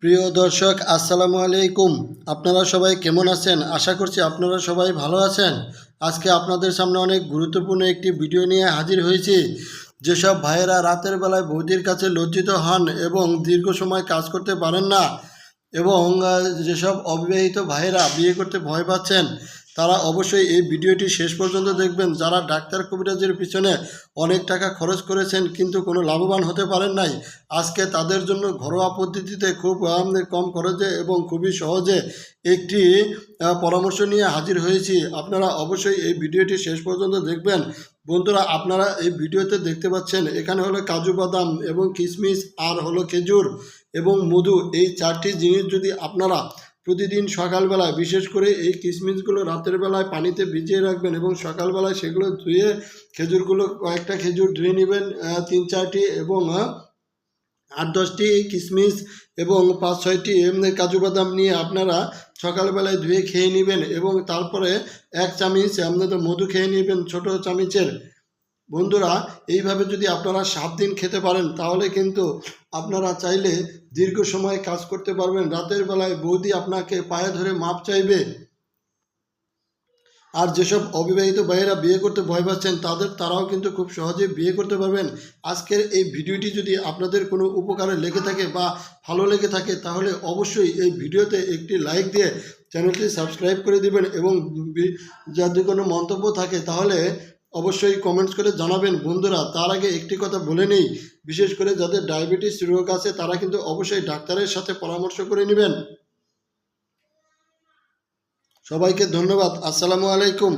প্রিয় দর্শক আসসালামু আলাইকুম। আপনারা সবাই কেমন আছেন? আশা করছি আপনারা সবাই ভালো আছেন। আজকে আপনাদের সামনে অনেক গুরুত্বপূর্ণ একটি ভিডিও নিয়ে হাজির হয়েছি। যেসব ভাইয়েরা রাতের বেলায় বৌদির কাছে লজ্জিত হন এবং দীর্ঘ সময় কাজ করতে পারেন না, এবং যেসব অবিবাহিত ভাইয়েরা বিয়ে করতে ভয় পাচ্ছেন, তারা অবশ্যই এই ভিডিওটি শেষ পর্যন্ত দেখবেন। যারা ডাক্তার কবিরাজের পিছনে অনেক টাকা খরচ করেছেন কিন্তু কোনো লাভবান হতে পারেন নাই, আজকে তাদের জন্য ঘরোয়া পদ্ধতিতে খুব কম খরচে এবং খুবই সহজে একটি পরামর্শ নিয়ে হাজির হয়েছি। আপনারা অবশ্যই এই ভিডিওটি শেষ পর্যন্ত দেখবেন। বন্ধুরা, আপনারা এই ভিডিওতে দেখতে পাচ্ছেন এখানে হলো কাজু বাদাম এবং কিশমিশ আর হলো খেজুর এবং মধু। এই চারটি জিনিস যদি আপনারা প্রতিদিন সকালবেলায়, বিশেষ করে এই কিশমিশগুলো রাতের বেলায় পানিতে ভিজিয়ে রাখবেন এবং সকালবেলায় সেগুলো ধুয়ে খেজুরগুলো, কয়েকটা খেজুর ধুয়ে নেবেন 3-4টি, এবং 8-10টি কিশমিশ এবং 5-6টি কাজু বাদাম নিয়ে আপনারা সকালবেলায় ধুয়ে খেয়ে নেবেন, এবং তারপরে 1 চামচ আপনাদের মধু খেয়ে নেবেন ছোটো চামচের। বন্ধুরা, এইভাবে যদি আপনারা 7 দিন খেতে পারেন তাহলে কিন্তু আপনারা চাইলে দীর্ঘ সময় কাজ করতে পারবেন। রাতের বেলায় বৌদি আপনাকে পায়ে ধরে মাপ চাইবে। আর যেসব অবিবাহিত ভাইয়েরা বিয়ে করতে ভয় পাচ্ছেন তারাও কিন্তু খুব সহজে বিয়ে করতে পারবেন। আজকের এই ভিডিওটি যদি আপনাদের কোনো উপকারে লেগে থাকে বা ভালো লেগে থাকে তাহলে অবশ্যই এই ভিডিওতে একটি লাইক দিয়ে চ্যানেলটি সাবস্ক্রাইব করে দিবেন, এবং যদি কোনো মন্তব্য থাকে তাহলে অবশ্যই কমেন্টস করে জানাবেন। বন্ধুরা, তার আগে একটি কথা বলে নেই, বিশেষ করে যাদের ডায়াবেটিস রোগ আছে তারা কিন্তু অবশ্যই ডাক্তারের সাথে পরামর্শ করে নেবেন। সবাইকে ধন্যবাদ। আসসালামু আলাইকুম।